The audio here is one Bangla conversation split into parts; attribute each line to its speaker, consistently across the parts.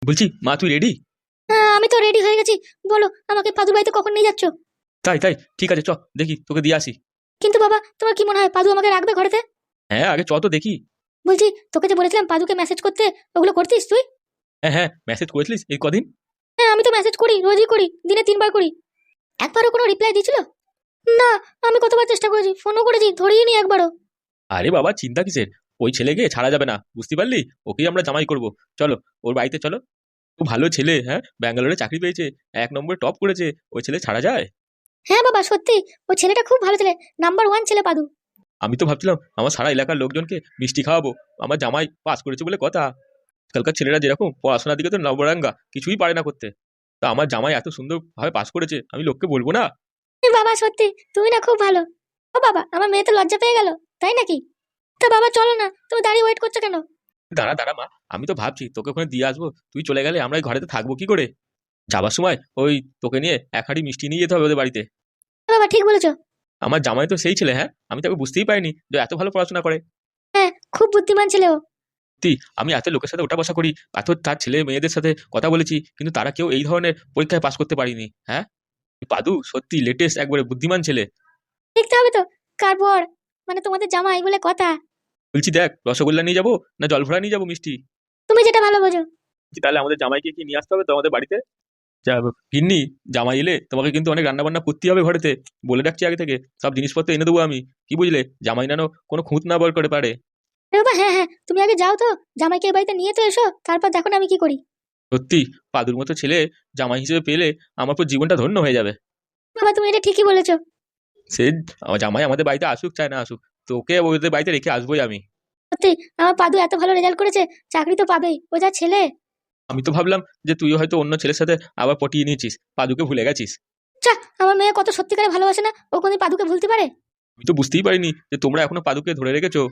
Speaker 1: বলছি মা, তুই রেডি?
Speaker 2: আমি তো রেডি হয়ে গেছি। বলো, আমাকে পাদুর বাড়িতে কখন নিয়ে যাচ্ছ?
Speaker 1: তাই তাই, ঠিক আছে, চ দেখি, তোকে দিয়ে আসি।
Speaker 2: কিন্তু বাবা, তোমার কি মনে হয় পাদু আমাকে রাখবে ঘরেতে?
Speaker 1: হ্যাঁ, আগে চ তো দেখি।
Speaker 2: বলছি, তোকে যে বলেছিলাম পাদুকে মেসেজ করতে, ওগুলো করতিস তুই?
Speaker 1: হ্যাঁ হ্যাঁ, মেসেজ করেছিলিস এই কদিন?
Speaker 2: হ্যাঁ, আমি তো মেসেজ করি, রোজই করি, দিনে 3 বার করি। একবারও কোনো রিপ্লাই দিয়েছিল না? আমি কতবার চেষ্টা করেছি, ফোনও করেছি, ধরিয়ে নি একবারও।
Speaker 1: আরে বাবা, চিন্তা কিসের? ওই ছেলেকে ছাড়া যাবে না, বুঝতে পারলি? ওকেই আমরা জামাই করব। চলো, ওর বাড়িতে চলো। খুব ভালো ছেলে, হ্যাঁ, ব্যাঙ্গালোরে চাকরি পেয়েছে, 1 নম্বরে টপ করেছে। ওই ছেলে ছাড়া যায়?
Speaker 2: হ্যাঁ বাবা, সত্যি ওই ছেলেটা খুব ভালো ছেলে, নাম্বার 1 ছেলে পাদু।
Speaker 1: আমি তো ভাবছিলাম আমার সারা এলাকার লোকজনকে মিষ্টি খাওয়াবো, আমার জামাই পাস করেছে বলে কথা। আজকালকার ছেলেরা যেরকম পড়াশোনার দিকে তো নবরাঙ্গা, কিছুই পারে না করতে। তা আমার জামাই এত সুন্দরভাবে পাস করেছে, আমি লোককে বলবো না?
Speaker 2: বাবা সত্যি, তুমি না খুব ভালো। ও বাবা, আমার মেয়ে তো লজ্জা পেয়ে গেল, তাই নাকি? তা বাবা চলো না, তুমি দাঁড়িয়ে ওয়েট করছো কেন?
Speaker 1: দাঁড়া দাঁড়া মা, আমি তো ভাবছি তোকে ওখানে দিয়ে আসবো, তুই চলে গেলে আমরা এই ঘরেতে থাকবো কি করে? যাবার সময় ওই তোকে নিয়ে এক হাঁড়ি মিষ্টি নিয়ে যেতে হবে ওদের বাড়িতে।
Speaker 2: বাবা ঠিক বলেছো।
Speaker 1: আমার জামাই তো সেই ছেলে, হ্যাঁ, আমি তাকে বুঝতেই পারিনি যে এত ভালো পড়াশোনা করে।
Speaker 2: হ্যাঁ, খুব বুদ্ধিমান ছেলে ও।
Speaker 1: সত্যি, আমি এত লোকের সাথে ওঠা বসা করি, এত তার ছেলে মেয়েদের সাথে কথা বলেছি, কিন্তু তারা কেউ এই ধরনের পরীক্ষায় পাস করতে পারিনি, হ্যাঁ। পাদু সত্যি লেটেস্ট, একবারে বুদ্ধিমান ছেলে।
Speaker 2: দেখতে হবে তো কার বর, মানে তোমাদের জামাই বলে কথা।
Speaker 1: বলছি দেখ, রসগোল্লা নিয়ে যাবো না জল ভরা নিয়ে যাবো মিষ্টি?
Speaker 2: তুমি যেটা ভালো বোঝো।
Speaker 1: তাহলে আমাদের জামাইকে কি নিয়ে আসতে হবে তো আমাদের বাড়িতে? গিন্নি, জামাই এলে তোমাকে কিন্তু অনেক রান্না বান্না করতে হবে ঘরেতে, বলে রাখছি আগে থেকে। সব জিনিসপত্র এনে দেবো আমি, কি বুঝলে? জামাই যেন কোনো খুঁত না বার করে পারে।
Speaker 2: আরে বাবা, হ্যাঁ হ্যাঁ, তুমি আগে যাও তো, জামাইকে এই বাড়িতে নিয়ে তো এসো, তারপর দেখো না আমি কি করি।
Speaker 1: সত্যি, পাদুর মতো ছেলে জামাই হিসেবে পেলে আমার পুরো জীবনটা ধন্য হয়ে যাবে।
Speaker 2: বাবা তুমি এটা ঠিকই বলেছো।
Speaker 1: সে আমার জামাই আমাদের বাড়িতে আসুক চায় না আসুক, তোকে ওদের বাড়িতে রেখে আসবোই আমি।
Speaker 2: সত্যি, আমার পাদু এত ভালো রেজাল্ট করেছে, চাকরি তো পাবেই, ও যা ছেলে।
Speaker 1: আমি তো ভাবলাম যে তুইও হয়তো অন্য ছেলের সাথে আবার পটিয়ে নিয়েছিস, পাদুকে ভুলে গেছিস।
Speaker 2: চা, আমার মেয়ে কত সত্যিকারে ভালোবাসে না, ও কোনদিন পাদুকে ভুলতে পারে?
Speaker 1: আমি তো বুঝতেই পারিনি যে তোমরা এখনো পাদুকে ধরে রেখেছো।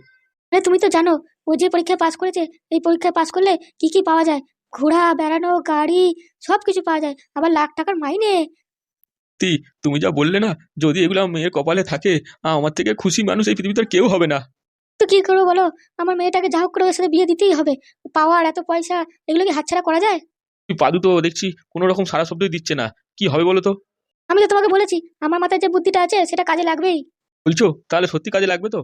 Speaker 2: আরে তুমি তো জানো, ও যে পরীক্ষায় পাস করেছে, এই পরীক্ষায় পাস করলে কি কি পাওয়া যায়? ঘোড়া, বেড়ানো, গাড়ি, সব কিছু পাওয়া যায়, আবার লাখ টাকার মাইনে।
Speaker 1: সত্যি, তুমি যা বললে না, যদি এগুলো আমার মেয়ের কপালে থাকে, আমার থেকে খুশি মানুষ এই পৃথিবীতে আর কেউ হবে না।
Speaker 2: তো কি করবো বলো, আমার মেয়েটাকে যা হোক করে ওর সাথে বিয়ে দিতেই হবে। পাওয়ার এত পয়সা, এগুলো কি হাতছাড়া করা যায়?
Speaker 1: পাদু তো দেখছি কোনো রকম সারা শব্দই দিচ্ছে না, কি হবে বলো তো?
Speaker 2: আমি তো তোমাকে বলেছি, আমার মাথায় যে বুদ্ধিটা আছে সেটা কাজে লাগবেই।
Speaker 1: বলছো তাহলে সত্যি কাজে লাগবে তো?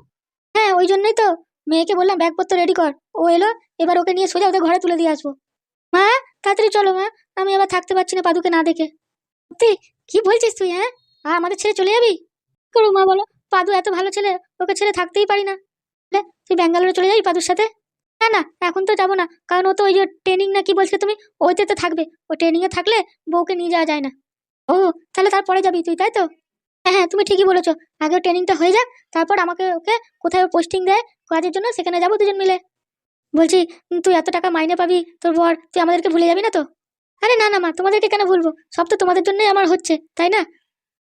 Speaker 2: হ্যাঁ, ওই জন্যই তো মেয়েকে বললাম ব্যাগপত্র রেডি কর। ও এলো, এবার ওকে নিয়ে সোজা ওদের ঘরে তুলে দিয়ে আসবো। মা, তাড়াতাড়ি চলো মা, আমি আবার থাকতে পারছি না পাদুকে না দেখে। সত্যি, কি বলছিস তুই? হ্যাঁ, আর আমাদের ছেড়ে চলে যাবি? কি করবো মা বলো, পাদু এত ভালো ছেলে, ওকে ছেড়ে থাকতেই পারি না। লে, তুই ব্যাঙ্গালোরে চলে যাবি পাদুর সাথে? না না, এখন তো যাবো না, কারণ ও তো ওই যে ট্রেনিং না কি বলছিলে তুমি, ওইতে তো থাকবে। ও ট্রেনিং এ থাকলে বউকে নিয়ে যাওয়া যায় না। ও, তাহলে তারপরে যাবি তুই, তাই তো? হ্যাঁ হ্যাঁ, তুমি ঠিকই বলেছো। আগে ট্রেনিংটা হয়ে যাক, তারপর আমাকে ওকে কোথায় পোস্টিং দেয় কাজের জন্য, সেখানে যাবো দুজন মিলে। বলছি, তুই এত টাকা মাইনে পাবি, তোর বর, তুই আমাদেরকে ভুলে যাবি না তো? আরে না না মা, তোমাদেরকে কেন ভুলবো, সব তো তোমাদের জন্যই আমার হচ্ছে, তাই না?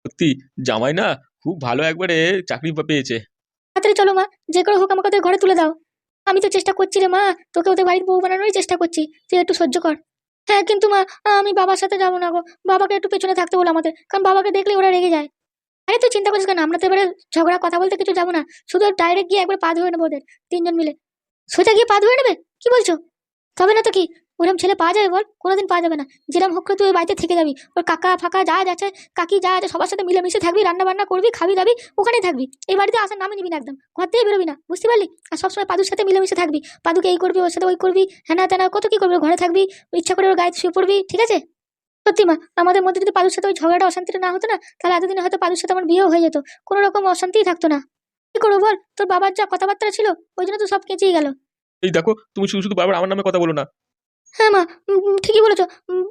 Speaker 1: সত্যি, জামাই না খুব ভালো একবারে চাকরি পেয়েছে।
Speaker 2: তাড়াতাড়ি চলো মা, যে করে হোক আমাকে ওদের ঘরে তুলে দাও। আমি তো চেষ্টা করছি রে মা, তোকে ওদের বাড়ির বউ বানানোরই চেষ্টা করছি, তুই একটু সহ্য কর। হ্যাঁ কিন্তু মা, আমি বাবার সাথে যাবো না গো, বাবাকে একটু পেছনে থাকতে বলো আমাদের, কারণ বাবাকে দেখলে ওরা রেগে যায়। আরে তুই চিন্তা করছিস কেন, আমরা তো এবারে ঝগড়া কথা বলতে কিছু যাবো না, শুধু ডাইরেক্ট গিয়ে একবার পা ধরে নেবো ওদের 3জন মিলে। সোজা গিয়ে পা ধরে নেবে? কি বলছো? তবে না তো কি, ওরম ছেলে পাওয়া যাবে বল? কোনোদিন পাওয়া যাবে না। যেরকম হোক করে তুই ওই বাড়িতে থেকে যাবি, ওর কাকা ফাকা যা আছে, কাকি যা আছে, সবার সাথে মিলেমিশে থাকবি, রান্না বান্না করবি, খাবি দাবি, ওখানেই থাকবি। এই বাড়িতে আসার নামই নিবি না একদম, ঘর থেকে বেরোবি না, বুঝতে পারলি? আর সবসময় পাদুর সাথে মিলেমিশে থাকবি, পাদুকে এই করবি, ওর সাথে ওই করবি, হ্যানা তেনা কত কি করবি, ঘরে থাকবি, ইচ্ছা করে ওর গায়ে শুয়ে পড়বি, ঠিক আছে? সত্যি মা, আমাদের মধ্যে যদি পাদুর সাথে ওই ঝগড়াটা অশান্তিটা না হতো না, তাহলে এতদিনে হয়তো পাদুর সাথে আমার বিয়েও হয়ে যেত, কোনো রকম অশান্তিই থাকতো না। কি করবো বল, তোর বাবার যা কথাবার্তা ছিল, ওই জন্য তো সব কেঁচেই গেল।
Speaker 1: এই দেখো, তুমি শুধু শুধু বারবার আমার নামে কথা বলো না।
Speaker 2: হ্যাঁ মা, ঠিকই বলেছো।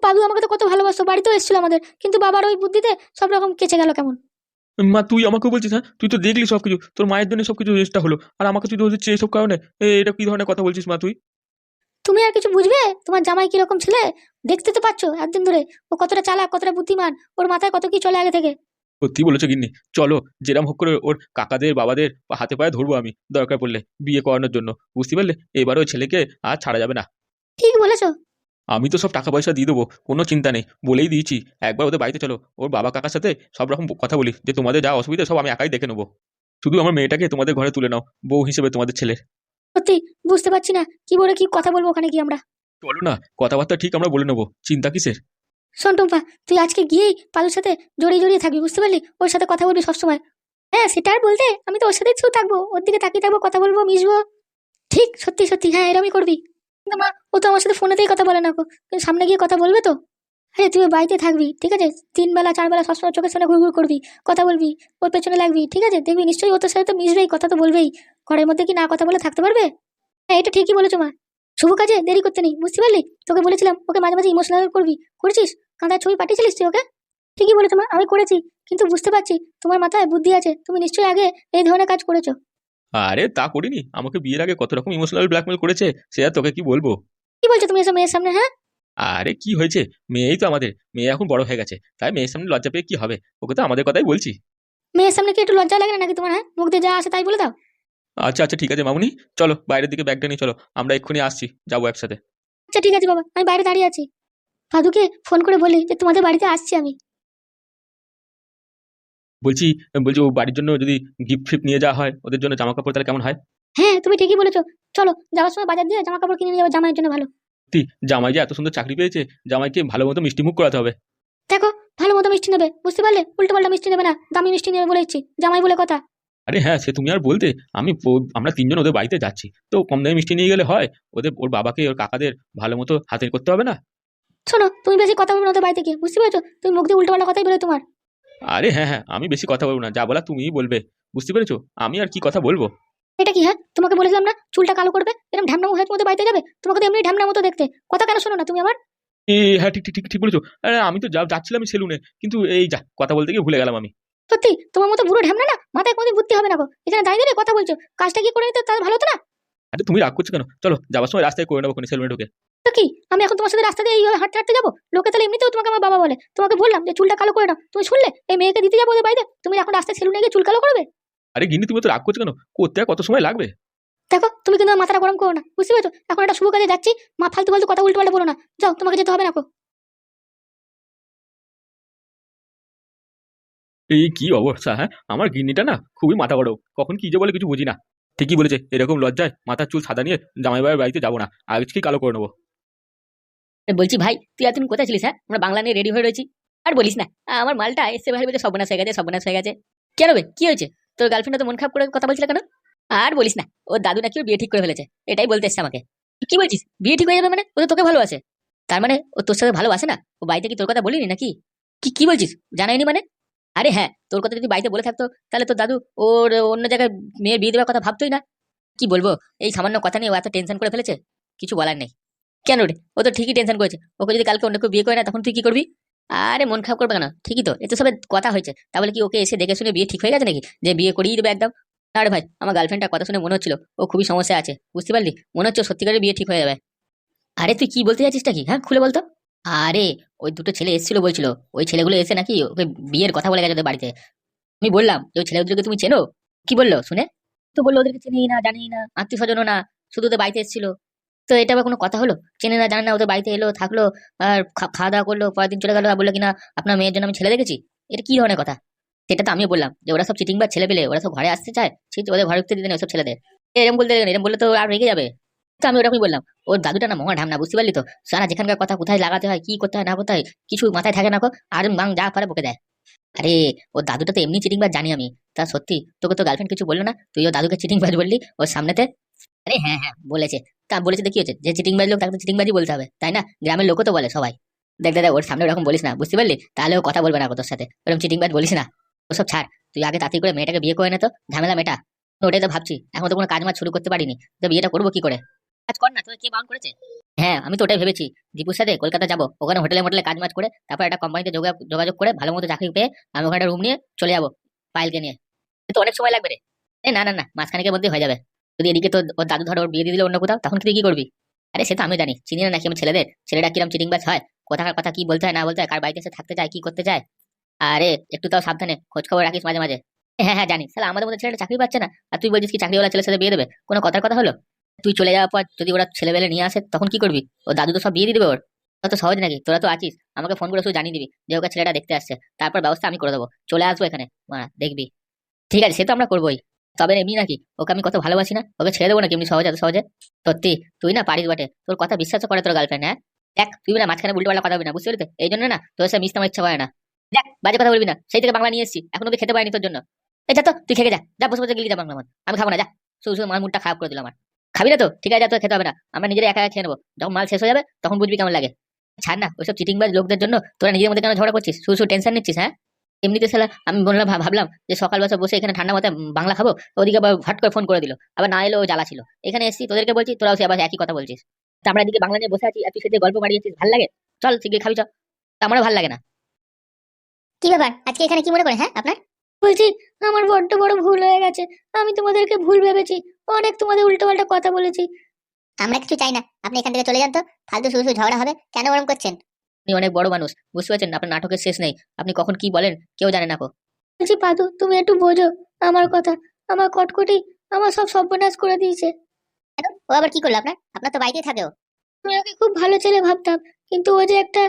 Speaker 2: পাদু আমাকে তো কত ভালোবাসতো, বাড়িতেও এসেছিল আমাদের, কিন্তু বাবার ওই বুদ্ধিতে সব রকম কেচে গেল কেমন।
Speaker 1: মা, তুই আমাকে বলছিস? হ্যাঁ, তুই তো দেখলি সবকিছু, তোর মায়ের জন্য সবকিছু চেষ্টা হলো, আর আমাকে তুই দোষ দিচ্ছিস এইসব কারণে? এটা কি ধরনের কথা বলছিস মা তুই?
Speaker 2: তুমি আর কিছু বুঝবে? তোমার জামাই কিরকম ছেলে, দেখতে তো পাচ্ছ একদিন ধরে, ও কতটা চালাক, কতটা বুদ্ধিমান, ওর মাথায় কত কি চলে আগে থেকে।
Speaker 1: সত্যি বলেছো গিন্নি, চলো, যেরাম হোক করে ওর কাকাদের বাবাদের হাতে পায়ে ধরবো আমি দরকার পড়লে, বিয়ে করানোর জন্য, বুঝতে পারলে? এবার ওই ছেলেকে আর ছাড়া যাবে না।
Speaker 2: ঠিক বলেছো।
Speaker 1: আমি তো সব টাকা পয়সা দিয়ে দেবো, কোনো চিন্তা নেই, বলেই দিয়েছি। একবার ওদের বাড়িতে চলো, ওর বাবা কাকার সাথে সব রকম কথা বলি, যে তোমাদের যা অসুবিধা সব আমি একাই দেখে নেবো। শুধু আমার মেয়েটাকে তোমাদের ঘরে তুলে নাও, বউ হিসেবে তোমাদের ছেলের।
Speaker 2: সত্যি বুঝতে পারছি না কি বলে কি কথা বলবো ওখানে কি আমরা।
Speaker 1: চলো না, কথাবার্তা ঠিক আমরা বলে নেবো, চিন্তা কিসের?
Speaker 2: শোন টুম্পা, তুই আজকে গিয়েই পালুর সাথে জড়িয়ে জড়িয়ে থাকবি, বুঝতে পারলি? ওর সাথে কথা বলবি সবসময়। হ্যাঁ, সেটা আর বলতে, আমি তো ওর সাথেই শুধু থাকবো, ওর দিকে তাকিয়ে থাকবো, কথা বলবো, মিশবো। ঠিক, সত্যি সত্যি, হ্যাঁ এরমই করবি। কিন্তু মা, ও তো আমার সাথে ফোনেতেই কথা বলে না গো, কিন্তু সামনে গিয়ে কথা বলবে তো। আরে তুই ওর বাড়িতে থাকবি, ঠিক আছে? 3 বেলা 4 বেলা সবসময় চোখের সামনে ঘুরঘুর করবি, কথা বলবি, ওর পেছনে লাগবি, ঠিক আছে? দেখবি নিশ্চয়ই ও তোর সাথে তো মিশবেই, কথা তো বলবেই। ঘরের মধ্যে কি না কথা বলে থাকতে পারবে? হ্যাঁ, এটা ঠিকই বলেছো মা। শুভ কাজে দেরি করতে নেই, বুঝতে পারলি? তোকে বলেছিলাম ওকে মাঝে মাঝে ইমোশনাল করবি, করেছিস? কাঁদার ছবি পাঠিয়েছিলিস তুই ওকে। ঠিকই বলেছো মা, আমি করেছি। কিন্তু বুঝতে পারছি তোমার মাথায় বুদ্ধি আছে, তুমি নিশ্চয়ই আগে এই ধরনের কাজ করেছো।
Speaker 1: আরে তা করিনি, আমাকে বিয়ের আগে কত রকম ইমোশনাল ব্ল্যাকমেল করেছে, সে আর তোকে কি বলবো।
Speaker 2: কি বলছো তুমি এসব মেয়ের সামনে, হ্যাঁ?
Speaker 1: আরে কি হয়েছে, মেয়েই তো আমাদের, মেয়ে এখন বড় হয়ে গেছে, তাই মেয়ের সামনে লজ্জা পেয়ে কি হবে, ওকে তো আমাদের কথাই বলছি।
Speaker 2: মেয়ের সামনে কি একটু লজ্জা লাগে না নাকি তোমার, হ্যাঁ? মুখ দিয়ে যা আসে তাই বলে দাও।
Speaker 1: আচ্ছা আচ্ছা, ঠিক আছে মামুনি, চলো বাইরের দিকে ব্যাগটা নিয়ে চলো, আমরা এক্ষুনি আসছি, যাবো একসাথে।
Speaker 2: আচ্ছা ঠিক আছে বাবা, আমি বাইরে দাঁড়িয়ে আছি। দাদুকে ফোন করে বলি যে তোমাদের বাড়িতে আসছি আমি।
Speaker 1: বলছি বলছি ও বাড়ির জন্য যদি গিফট ফিফট নিয়ে যাওয়া হয় ওদের জন্য জামা কাপড়, তাহলে কেমন হয়?
Speaker 2: হ্যাঁ, তুমি ঠিকই বলেছো। চলো, যাওয়ার সময় বাজার দিয়ে জামা কাপড় কিনে নিয়ে যাবো জামাইয়ের জন্য ভালো।
Speaker 1: সত্যি, জামাই যে এত সুন্দর চাকরি পেয়েছে, জামাইকে ভালো মতো মিষ্টি মুখ করাতে হবে।
Speaker 2: দেখো, ভালো মতো মিষ্টি নেবে, বুঝতে পারলে? উল্টো পাল্টা মিষ্টি নেবে না, দামি মিষ্টি নেবে বলে ইচ্ছি, জামাই বলে কথা।
Speaker 1: আরে হ্যাঁ, সে তুমি আর বলতে, আমরা তিনজন ওদের বাড়িতে যাচ্ছি, তো কম দামি মিষ্টি নিয়ে গেলে হয়? ওর বাবাকে ওর কাকাদের ভালো মতো হাতের করতে হবে না?
Speaker 2: শোনো, তুমি বেশি কথা বলবে না ওদের বাড়িতে গিয়ে, বুঝতে পেরেছো? তুমি মুখ দিয়ে উল্টো পাল্টা কথাই বেরোয় তোমার।
Speaker 1: আরে হ্যাঁ হ্যাঁ, আমি বেশি কথা বলবো না, যা বলা তুমিই বলবে, বুঝতে পেরেছো? আমি আর কি কথা বলবো?
Speaker 2: এটা কি, হ্যাঁ? তোমাকে বলেছিলাম না চুলটা কালো করবে, এরকম ঢ্যামনা হয়ে তোমাদের বাড়িতে যাবে? তোমাকে তো এমনি ঢ্যামনা মতো দেখতে, কথা কেন শোনো না তুমি আমার?
Speaker 1: হ্যাঁ, ঠিক ঠিক ঠিক ঠিক বলেছো। আরে আমি তো যাচ্ছিলাম সেলুনে, কিন্তু এই যা কথা বলতে গিয়ে ভুলে গেলাম আমি।
Speaker 2: সত্যি তোমার মতো বুড়ো ঢ্যামনা না মাথায় কোনোদিন বুদ্ধি হবে না গো, এখানে দাঁড়িয়ে দাঁড়িয়ে কথা বলছো, কাজটা কি করে নিতে তাহলে ভালো হতো না?
Speaker 1: আরে তুমি রাগ করছো কেন, চলো যাওয়ার সময় রাস্তায় করে নেবো সেলুনে ঢুকে।
Speaker 2: তো কি, আমি এখন তোমার সাথে রাস্তা দিয়ে এইভাবে হাঁটতে হাঁটতে যাবো? লোকে তাহলে এমনিতেও তোমাকে আমার বাবা বলে। তোমাকে বললাম যে চুলটা কালো করে নাও, তুমি শুনলে? এই মেয়েকে দিতে যাবো ওদের বাড়িতে, তুমি এখন রাস্তায় সেলুনে গিয়ে চুল কালো করবে?
Speaker 1: আরে গিন্নি, তুমি তো রাগ করছো কেন, করতে আর কত সময় লাগবে?
Speaker 2: দেখো, তুমি কিন্তু আমার মাথাটা গরম করো না, বুঝতে পেরেছো? এখন একটা শুভ কাজে যাচ্ছি, মা ফালতু ফালতু কথা উল্টো পাল্টা বলো না। যাও, তোমাকে যেতে হবে না গো।
Speaker 1: এই কি অবস্থা, হ্যাঁ আমার গিন্নিটা না খুবই মাথা গরম, কখন কি যে বলে কিছু বুঝি না। ঠিকই বলেছে, এরকম লজ্জায় মাথার চুল সাদা নিয়ে জামাই বাবার বাড়িতে যাবো না, আজকেই কালো করে নেবো।
Speaker 3: বলছি ভাই, তুই এতদিন কোথায় ছিলিস? হ্যাঁ, আমরা বাংলা নিয়ে রেডি হয়ে রয়েছি। আর বলিস না, আমার মালটা এসে ভাই বলছে সর্বনাশ হয়ে গেছে, সর্বনাশ হয়ে গেছে। কেন বে, কি হয়েছে? তোর গার্লফ্রেন্ড তো মন খারাপ করে কথা বলছিল কেন? আর বলিস না, ওর দাদু নাকি ওর বিয়ে ঠিক করে ফেলেছে, এটাই বলতে এসছে আমাকে। কি বলছিস, বিয়ে ঠিক হয়ে যাবে মানে? ও তো তোকে ভালোবাসে। তার মানে ও তোর সাথে ভালোবাসে না? ও বাড়িতে কি তোর কথা বলিনি নাকি? কি কি বলছিস, জানাইনি মানে? আরে হ্যাঁ, তোর কথা যদি বাড়িতে বলে থাকতো তাহলে তোর দাদু ওর অন্য জায়গায় মেয়ের বিয়ে দেওয়ার কথা ভাবতোই না। কি বলবো, এই সামান্য কথা নিয়ে ও এত টেনশন করে ফেলেছে, কিছু বলার নেই। কেন রে, ও তো ঠিকই টেনশন করেছে। ওকে যদি কালকে অন্য কেউ বিয়ে করে না, তখন তুই কি করবি? আরে মন খারাপ করবে কেন, ঠিকই তো, এত সবে কথা হয়েছে, তাহলে কি ওকে এসে দেখে শুনে বিয়ে ঠিক হয়ে গেছে নাকি, যে বিয়ে করিয়ে দেবে একদম? আরে ভাই, আমার গার্লফ্রেন্ডটার কথা শুনে মনে হচ্ছিল ও খুবই সমস্যা আছে, বুঝতে পারলি? মনে হচ্ছে ওর সত্যিকারের বিয়ে ঠিক হয়ে যাবে। আরে তুই কি বলতে চাচ্ছিসটা কি, হ্যাঁ খুলে বলতো। আরে ওই দুটো ছেলে এসেছিল বলছিল, ওই ছেলেগুলো এসে নাকি ওকে বিয়ের কথা বলে গেছে ওদের বাড়িতে। আমি বললাম যে ওই ছেলেগুলোকে তুমি চেনো? কি বললো শুনে? তো বললো ওদেরকে চিনি না, জানি না, আত্মীয় স্বজনও না, শুধু ওদের বাড়িতে এসেছিল। তো এটা আবার কোনো কথা হলো? চেনে না জানে না, ওদের বাড়িতে এলো, থাকলো, আর খাওয়া দাওয়া করলো, পরের দিন চলে গেলো, আর বললো কিনা আপনার মেয়ের জন্য আমি ছেলে দেখেছি। এটা কি ধরনের কথা? সেটা তো আমিও বললাম যে ওরা সব চিটিং বা ছেলে পেলে, ওরা সব ঘরে আসতে চায়, সেই ওদের ঘরে উঠতে দিতে নেই ওসব ছেলেদের। এরকম বলতে দেবেন, এরকম বললে তো আর রেগে যাবে। তো আমি ওরকমই বললাম। ওর দাদুটা না মহা ঢামনা, বুঝতে পারলি তো? সারা যেখানকার কথা কোথায় লাগাতে হয়, কি করতে হয় না করতে হয়, কিছু মাথায় থাকে না কো, আর বাং যা পারে বকে দেয়। আরে ওর দাদুটা তো এমনি চিটিং বাজ জানি আমি। তা সত্যি তোকে তো গার্লফ্রেন্ড কিছু বললো না, তুই ও দাদুকে চিটিং বাজ বললি ওর সামনেতে? আরে হ্যাঁ হ্যাঁ বলেছে। তা বলেছে তো কি হয়েছে, যে চিটিংবাজ লোক তাকে তো চিটিংবাজি বলতে হবে, তাই না? গ্রামের লোকও তো বলে সবাই। দেখ দাদা, ওর সামনে ওরকম বলিস না, বুঝতে পারলি? তাহলে ও কথা বলবে না তোর সাথে, ওরকম চিটিংবাজ বলিস না। ওসব ছাড়, তুই আগে তাড়াতাড়ি করে মেয়েটাকে বিয়ে করে নে তো, ঝামেলা মেটা। ওটাই তো ভাবছি, এখন তো কোনো কাজ মাজ শুরু করতে পারিনি, তো বিয়েটা করবো কি করে? কাজ কর না, তোকে কে বারণ করেছে? হ্যাঁ, আমি তো ওটাই ভেবেছি, দীপুর সাথে কলকাতা যাবো, ওখানে হোটেলে মোটেলে কাজ মাজ করে, তারপর একটা কোম্পানিতে যোগাযোগ করে ভালো মতো চাকরি পেয়ে আমি ওখানে রুম নিয়ে চলে যাবো, পায়েলকে নিয়ে। তো অনেক সময় লাগবে রে। না না না, মাঝখানেকের মধ্যে হয়ে যাবে। যদি এদিকে তো ওর দাদু ধর ওর বিয়ে দিয়ে দিল অন্য কোথাও, তখন তুই কি করবি? আরে সে তো আমি জানি, চিনি না নাকি আমি ছেলেদের, ছেলেরা কিরম চিটিংবাজ হয়, কোথাকার কথা কি বলতে হয় না বলতে হয়, কার বাড়িতে এসে থাকতে চায়, কি করতে চায়। আরে একটু তাও সাবধানে খোঁজ খবর রাখিস মাঝে মাঝে। হ্যাঁ হ্যাঁ জানি, তাহলে আমাদের মধ্যে ছেলেটা চাকরি পাচ্ছে না, আর তুই বলছিস কি চাকরিওয়ালা ছেলের সাথে বিয়ে দেবে? কোনো কথার কথা হলো? তুই চলে যাওয়ার পর যদি ওরা ছেলেবেলে নিয়ে আসে, তখন কি করবি? ও দাদু তো সব বিয়ে দিয়ে দেবে ওর। তত সহজ নাকি? তোরা তো আছিস, আমাকে ফোন করে শুধু জানিয়ে দিবি যে ওকে ছেলেটা দেখতে আসছে, তারপর ব্যবস্থা আমি করে দেবো, চলে আসবো এখানে, দেখবি। ঠিক আছে, সে তো আমরা করবোই। তবে এমনি নাকি ওকে আমি কত ভালোবাসি না, ওকে ছেড়ে দেবো নাকি এমনি সহজে এত সহজে? সত্যি তুই না পারিস বটে, তোর কথা বিশ্বাসও করে তোর গার্লফ্রেন্ড। হ্যাঁ দেখ, তুই না মাঝখানে উল্টো পাল্টা কথা বলবি না, বুঝতে পারলি তো? এই জন্য না তোর সাথে মিশতে আমার ইচ্ছা করে না। দেখ বাজে কথা বলবি না, সেই থেকে বাংলা নিয়ে এসেছি, এখন অব্দি খেতে পারিনি তোর জন্য। এই যা তো, তুই খেয়ে যা, যা বসে বসে গেলি যা বাংলা মত। আমি খাবো না, যা। শুধু শুধু আমার মুডটা খারাপ করে দিল আমার। খাবি না তো ঠিক আছে, যা, তোর খেতে হবে না, আমরা নিজেরা একা একা খেয়ে নেবো। যখন মাল শেষ হয়ে যাবে তখন বুঝবি কেমন লাগে। ছাড় না ওইসব চিটিংবাজ লোকদের জন্য তোরা নিজের মধ্যে কেন ঝগড়া করছিস, শুধু শুধু টেনশন নিচ্ছিস। হ্যাঁ এমনিতে সালা আমি বললাম ভাবলাম যে সকাল বসে বসে এখানে ঠান্ডা মাথায় বাংলা খাবো, ওদিকে আবার হট করে ফোন করে দিল, আবার না এলো জ্বালা ছিল। এখানে এসেছি তোদেরকে বলছি, তোরাও সে আবার একই কথা বলছিস। তা আমরা এদিকে বাংলা নিয়ে বসে আছি আর তুই সেদিকে গল্প বাড়িয়েছিস, ভাল লাগে? চল শিগগির খাবি, চল। তা আমারও ভাল লাগে না।
Speaker 2: কি ব্যাপার আজকে এখানে কি মনে করে হ্যাঁ আপনার? বলছি আমার বড্ড বড় ভুল হয়ে গেছে, আমি তোমাদেরকে ভুল ভেবেছি, অনেক তোমাদের উল্টো পাল্টা কথা বলেছি। আমরা কিছু চাই না, আপনি এখান থেকে চলে যান তো, ফালতু শুধু শুধু ঝগড়া হবে, কেন ওরম করছেন?
Speaker 3: আপনি অনেক বড় মানুষ, বুঝতে পারছেন? আপনার নাটকের শেষ নেই, আপনি কখন কি বলেন কেউ জানে না।
Speaker 2: বলছি পাদু তুমি একটু বোঝো আমার কথা, আমার কটকটি আমার সব সর্বনাশ করে দিয়েছে। কেন ও আবার কি করলো আপনার? আপনার তো বাড়িতেই থাকে ও। আমি ওকে খুব ভালো ছেলে ভাবতাম, কিন্তু ও যে একটা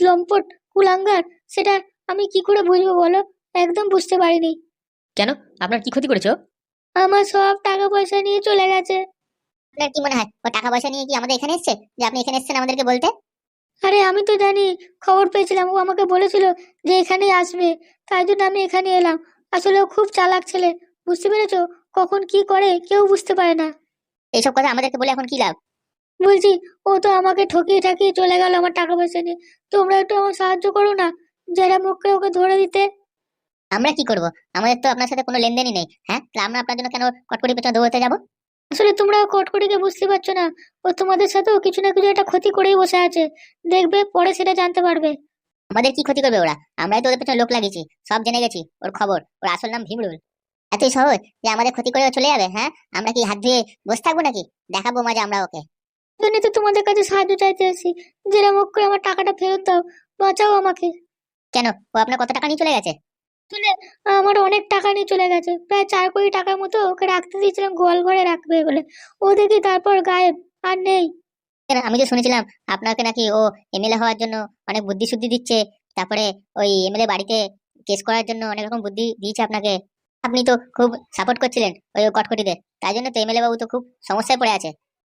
Speaker 2: লম্পট কুলাঙ্গার, সেটা আমি কি করে বুঝবো বলো? একদম বুঝতে পারিনি।
Speaker 3: কেন, আপনার কি ক্ষতি করেছো?
Speaker 2: আমার সব টাকা পয়সা নিয়ে চলে গেছে। আপনার কি মনে হয় ও টাকা পয়সা নিয়ে কি আমাদের এখানে এসেছে, যে আপনি এখানে এসেছেন আমাদেরকে বলতে? আরে আমি তো জানি, খবর পেয়েছিলাম, ও আমাকে বলেছিল যে এখানেই আসবে, তাই জন্য আমি এখানে এলাম। আসলে ও খুব চালাক ছেলে, বুঝতে পেরেছো? কখন কি করে কেউ বুঝতে পারে না। এইসব কথা আমাদেরকে বলে এখন কি লাভ? বলছি ও তো আমাকে ঠকিয়ে ঠাকিয়ে চলে গেল আমার টাকা পয়সা নিয়ে, তোমরা একটু আমার সাহায্য করো না, যারা মুখ করে ওকে ধরে দিতে। আমরা কি করব? আমাদের তো আপনার সাথে কোনো লেনদেনই নেই। হ্যাঁ তাহলে আমরা আপনার জন্য কেন কটকটি পেছনে দৌড়াতে যাব? আসলে তোমরা কটকটিকে বুঝতে পারছো না, ও তোমাদের সাথেও কিছু না কিছু একটা ক্ষতি করেই বসে আছে, দেখবে পরে সেটা জানতে পারবে। আমাদের কি ক্ষতি করবে ওরা? আমরাই তো ওদের পেছনে লোক লাগিয়েছি, সব জেনে গেছি ওর খবর, ওর আসল নাম ভীমরুল। এতই সহজ যে আমাদের ক্ষতি করে ও চলে যাবে? হ্যাঁ আমরা কি হাত ধুয়ে বসে থাকবো নাকি? দেখাবো মজা আমরা ওকে। জন্য তো তোমাদের কাছে সাহায্য চাইতে এসেছি, যেটা মুখ করে আমার টাকাটা ফেরত দাও, বাঁচাও আমাকে। কেন ও আপনার কত টাকা নিয়ে চলে গেছে? আসলে আমার অনেক টাকা নিয়ে চলে গেছে, প্রায় 4 কোটি টাকার মতো ওকে রাখতে দিয়েছিলাম গোয়াল ঘরে রাখবে বলে, ও দেখি তারপর গায়েব, আর নেই। কেন আমি তো শুনেছিলাম আপনাকে নাকি ও এমএলএ হওয়ার জন্য অনেক বুদ্ধি শুদ্ধি দিচ্ছে, তারপরে ওই এমএলএ বাড়িতে কেস করার জন্য অনেক রকম বুদ্ধি দিয়েছে আপনাকে, আপনি তো খুব সাপোর্ট করছিলেন ওই কটকটিদের, তাই জন্য তো এমএলএ বাবু তো খুব সমস্যায় পড়ে আছে।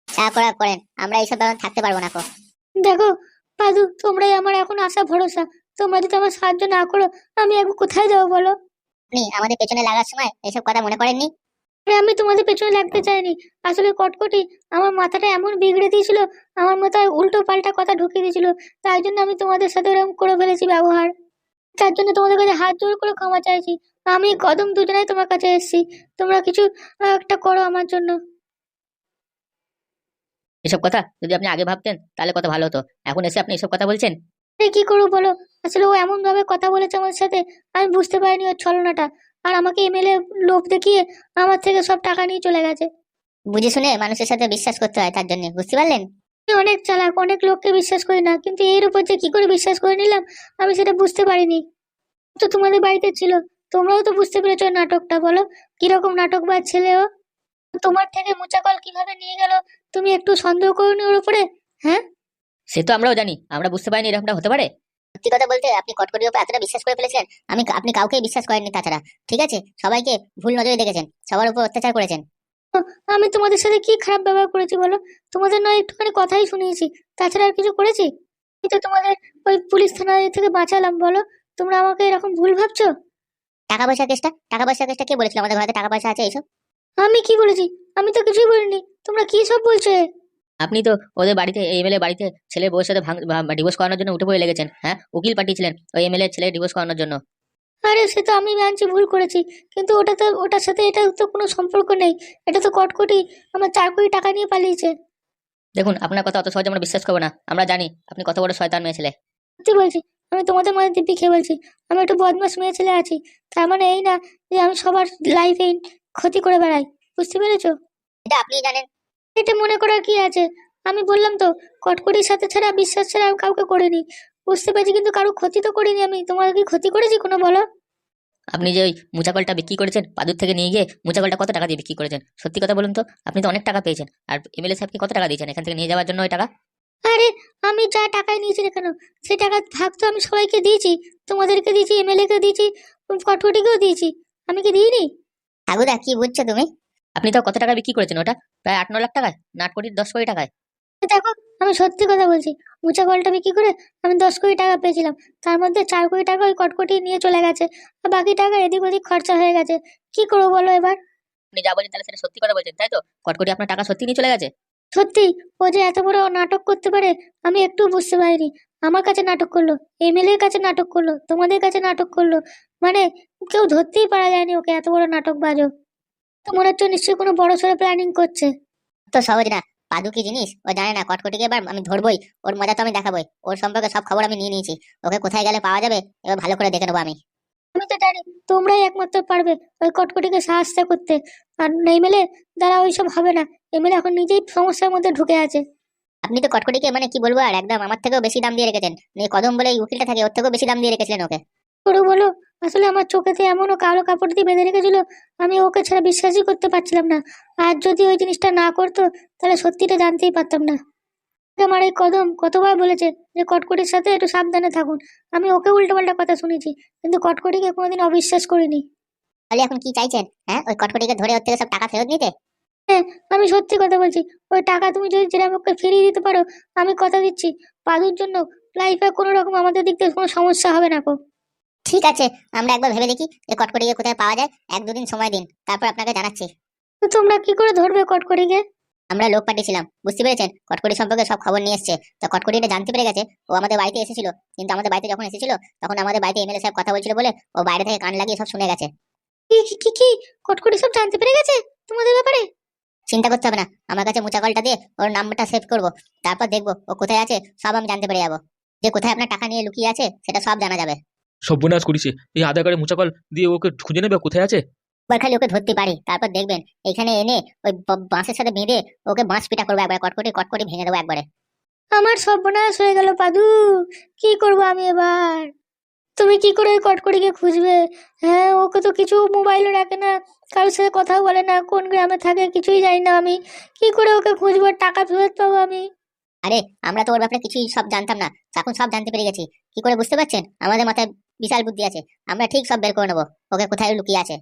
Speaker 2: যা করার করেন, আমরা এইসব ব্যাপারে থাকতে পারবো না। দেখো পাদু, তোমরাই আমার এখন আশা ভরসা, তোমরা যদি আমার সাহায্য না করো আমি এখন কোথায় যাবো বলো? আপনি আমাদের পেছনে লাগার সময় এসব কথা মনে করেননি? আরে আমি তোমাদের পেছনে লাগতে চাইনি, আসলে কটকটি আমার মাথাটা এমন বিগড়ে দিয়েছিল, আমার মাথায় উল্টো পাল্টা কথা ঢুকিয়ে দিয়েছিল, তাই জন্য আমি তোমাদের সাথে এরকম করে ফেলেছি ব্যবহার। তার জন্য তোমাদের কাছে হাত জোড় করে ক্ষমা চাইছি। আমি কদম দুজনাই তোমার কাছে এসেছি, তোমরা কিছু একটা করো আমার জন্য।
Speaker 3: এসব কথা যদি আপনি আগে ভাবতেন তাহলে কত ভালো হতো, এখন এসে আপনি এসব কথা বলছেন।
Speaker 2: আরে কি করবো বলো, আসলে ও এমন ভাবে কথা বলেছে আমার সাথে, আমি বুঝতে পারিনি ওর ছলনাটা, আর আমাকে এমএলএ লোভ দেখিয়ে আমার থেকে সব টাকা নিয়ে চলে গেছে। বুঝে শুনে মানুষের সাথে বিশ্বাস করতে হয়, তার জন্য, বুঝতে পারলেন? আমি অনেক চালাক, অনেক লোককে বিশ্বাস করি না, কিন্তু এর উপর যে কি করে বিশ্বাস করে নিলাম আমি সেটা বুঝতে পারিনি। তো তোমাদের বাড়িতে ছিল, তোমরাও তো বুঝতে পেরেছো ওর নাটকটা, বলো কিরকম নাটক বা ছেলেও। তোমার থেকে মুচাকল কিভাবে নিয়ে গেল, তুমি একটু সন্দেহ করোনি ওর উপরে? হ্যাঁ
Speaker 3: সে তো আমরাও জানি, আমরা বুঝতে পারিনি এরকমটা হতে পারে।
Speaker 2: সত্যি কথা বলতে আপনি কটকটির উপর এতটা বিশ্বাস করে ফেলেছেন, আপনি কাউকেই বিশ্বাস করেননি, তাছাড়া ঠিক আছে সবাইকে ভুল নজরে দেখেছেন, সবার উপর অত্যাচার করেছেন। আমি তোমাদের সাথে কি খারাপ ব্যবহার করেছি বলো? তোমাদের নয় একটুখানি কথাই শুনিয়েছি, তাছাড়া আর কিছু করেছি? এই তো তোমাদের ওই পুলিশ থানা থেকে বাঁচালাম, বলো তোমরা আমাকে এরকম ভুল ভাবছো? টাকা পয়সা কেসটা কে বলেছিল আমাদের ঘরে টাকা পয়সা আছে এইসব? আমি কি বলেছি? আমি তো কিছুই বলিনি, তোমরা কি সব বলছো?
Speaker 3: আপনি তো ওদের বাড়িতে এমএলএ বাড়িতে ছেলের বউয়ের সাথে ডিভোর্স করানোর জন্য উঠে পড়ে লেগেছেন। হ্যাঁ উকিল পাঠিয়েছিলেন ওই এমএলএ ছেলে ডিভোর্স করানোর জন্য।
Speaker 2: আরে সে তো আমি মানছি ভুল করেছি, কিন্তু ওটার সাথে এটা তো কোনো সম্পর্ক নেই, এটা তো কটকটি আমার 4 কোটি টাকা নিয়ে পালিয়েছে।
Speaker 3: দেখুন আপনার কথা অত সহজে আমরা বিশ্বাস করবো না, আমরা জানি আপনি কত বড় শয়তান মেয়ে ছেলে।
Speaker 2: সত্যি বলছি, আমি তোমাদের মধ্যে দিব্যি খেয়ে বলছি, আমি একটু বদমাশ মেয়ে ছেলে আছি, তার মানে এই না যে আমি সবার লাইফে ক্ষতি করে বেড়াই, বুঝতে পেরেছো? এটা আপনি জানেন, এটা মনে করার কি আছে? আমি বললাম তো, কটকটির সাথে ছাড়া বিশ্বাস ছাড়া আমি কাউকে করিনি, বুঝতে পেরেছি, কিন্তু কারো ক্ষতি তো করিনি আমি। তোমাদের কি ক্ষতি করেছি কোনো বলো?
Speaker 3: আপনি যে ওই মুচাকলটা বিক্রি করেছেন পাদুর থেকে নিয়ে গিয়ে, মুচাকলটা কত টাকা দিয়ে বিক্রি করেছেন সত্যি কথা বলুন তো? আপনি তো অনেক টাকা পেয়েছেন, আর এমএলএ সাহেবকে কত টাকা দিয়েছেন এখান থেকে নিয়ে যাওয়ার জন্য ওই টাকা?
Speaker 2: আরে আমি যা টাকায় নিয়েছি না কেন, সেই টাকার ভাগ তো আমি সবাইকে দিয়েছি, তোমাদেরকে দিয়েছি, এমএলএ কে দিয়েছি, কটকটিকেও দিয়েছি, আমি কি দিইনি?
Speaker 4: ঠাকুরদা কি বুঝছো তুমি?
Speaker 3: আপনি তো কত টাকা বিক্রি করেছেন ওটা? প্রায় 8-9 লাখ টাকায় না 8 কোটি 10 কোটি টাকায়?
Speaker 2: দেখো, আমি সত্যি কথা বলছি, উঁচা কলটা বিক্রি করে আমি 10 কোটি টাকা পেয়েছিলাম। তার মধ্যে 4 কোটি টাকা ওই কটকটি নিয়ে চলে গেছে, আর বাকি টাকা এদিক ওদিক খরচা হয়ে গেছে। কি করবো বলো এবার?
Speaker 3: আপনি যা বলছেন তাহলে সেটা সত্যি কথা বলছেন, তাই তো? কটকটি আপনার টাকা সত্যি নিয়ে চলে গেছে?
Speaker 2: সত্যি, ও যে এত বড় নাটক করতে পারে আমি একটু বুঝতে পারিনি। আমার কাছে নাটক করলো, এমএলএর কাছে নাটক করলো, তোমাদের কাছে নাটক করলো, মানে কেউ ধরতেই পারা যায়নি ওকে, এত বড় নাটক বাজো। তো মনে হচ্ছে ও নিশ্চয়ই কোনো বড় সড়ো প্ল্যানিং করছে।
Speaker 4: তো সহজ না। পাদু কি জিনিস ও জানে না? কটকটিকে এবার আমি ধরবোই, ওর মজা তো আমি দেখাবোই। ওর সম্পর্কে সব খবর আমি নিয়ে নিয়েছি। ওকে কোথায় গেলে পাওয়া যাবে এবার ভালো করে দেখে নেবো আমি।
Speaker 2: আমি তো জানি তোমরাই একমাত্র পারবে ওই কটকটিকে সাহায্য করতে। আর এমএলএ দ্বারা ওইসব হবে না। এমএলএ এখন নিজেই সমস্যার মধ্যে ঢুকে আছে।
Speaker 4: আপনি তো কটকটিকে মানে কি বলবো, আর একদম আমার থেকেও বেশি দাম দিয়ে রেখেছেন। কদম বলে এই উকিলটা থাকে, ওর থেকেও বেশি দাম দিয়ে রেখেছিলেন ওকে।
Speaker 2: করো বলো, আসলে আমার চোখেতে এমনও কালো কাপড় দিয়ে বেঁধে রেখেছিল, আমি ওকে ছাড়া বিশ্বাসই করতে পারছিলাম না। আর যদি ওই জিনিসটা না করতো তাহলে সত্যিটা জানতেই পারতাম না। আমার এই কদম কতবার বলেছে যে কটকটির সাথে একটু সাবধানে থাকুন। আমি ওকে উল্টোপাল্টা কথা শুনেছি, কিন্তু কটকটিকে কোনোদিন অবিশ্বাস করিনি।
Speaker 4: তাহলে এখন কি চাইছেন? হ্যাঁ, ওই কটকটিকে ধরে ওর থেকে সব টাকা ফেরত নিতে?
Speaker 2: হ্যাঁ, আমি সত্যি কথা বলছি। ওই টাকা তুমি যদি যেরকম ওকে ফিরিয়ে দিতে পারো, আমি কথা দিচ্ছি পাদুর জন্য লাইফে কোনো রকম আমাদের দিক থেকে কোনো সমস্যা হবে না গো।
Speaker 4: ঠিক আছে, আমরা একবার ভেবে দেখি এই কটকটিকে কোথায় পাওয়া যায়। 1-2 দিন সময় দিন, তারপর আপনাকে জানাচ্ছি।
Speaker 2: তো তোমরা কি করে ধরবে কটকটিকে?
Speaker 4: আমরা লোক পাঠিয়েছিলাম, বুঝতে পেরেছেন? কটকটি সম্পর্কে সব খবর নিয়ে এসেছে। তো কটকটি এটা জানতে পেরে গেছে। ও আমাদের বাড়িতে এসেছিল, কিন্তু আমাদের বাড়িতে যখন এসেছিল তখন আমাদের বাড়িতে এমএলএ সাহেব কথা বলছিল বলে ও বাইরে থেকে কান লাগিয়ে সব শুনে গেছে।
Speaker 2: কি কি কি কি? কটকটি সব জানতে পেরে গেছে তোমাদের ব্যাপারে?
Speaker 4: চিন্তা করতে হবে না, আমার কাছে মুচা কলটা দিয়ে ওর নাম্বারটা সেভ করবো। তারপর দেখবো ও কোথায় আছে, সব আমি জানতে পেরে যাবো। যে কোথায় আপনার টাকা নিয়ে লুকিয়ে আছে সেটা সব জানা যাবে।
Speaker 1: সর্বনাশ করেছে। এই আধার কার্ডে মুচাকল দিয়ে ওকে খুঁজে নেবে কোথায় আছে।
Speaker 4: একবার খালি ওকে ধরতে পারি, তারপর দেখবেন এখানে এনে ওই বাঁশের সাথে বেঁধে ওকে বাঁশ পিটা করবো একবার। কটকটি কটকটি ভেঙে দেবো একবারে।
Speaker 2: আমার সর্বনাশ হয়ে গেল পাদু। কি করব আমি এবার? তুমি কি করে ওই কটকটিকে খুঁজবে? হ্যাঁ, ওকে তো কিছু মোবাইলও রাখে না, কারোর সাথে কথাও বলে না, কোন গ্রামে থাকে কিছুই জানি না আমি। কি করে ওকে খুঁজবো, টাকা ফেরত পাবো আমি?
Speaker 4: আরে, আমরা তো ওর ব্যাপারে কিছুই সব জানতাম না, এখন সব জানতে পেরে গেছি। কি করে বুঝতে পারছেন? আমাদের মাথায় বিশাল বুদ্ধি আছে, আমরা ঠিক সব বের করে নেবো ওকে কোথায় লুকিয়ে আছে।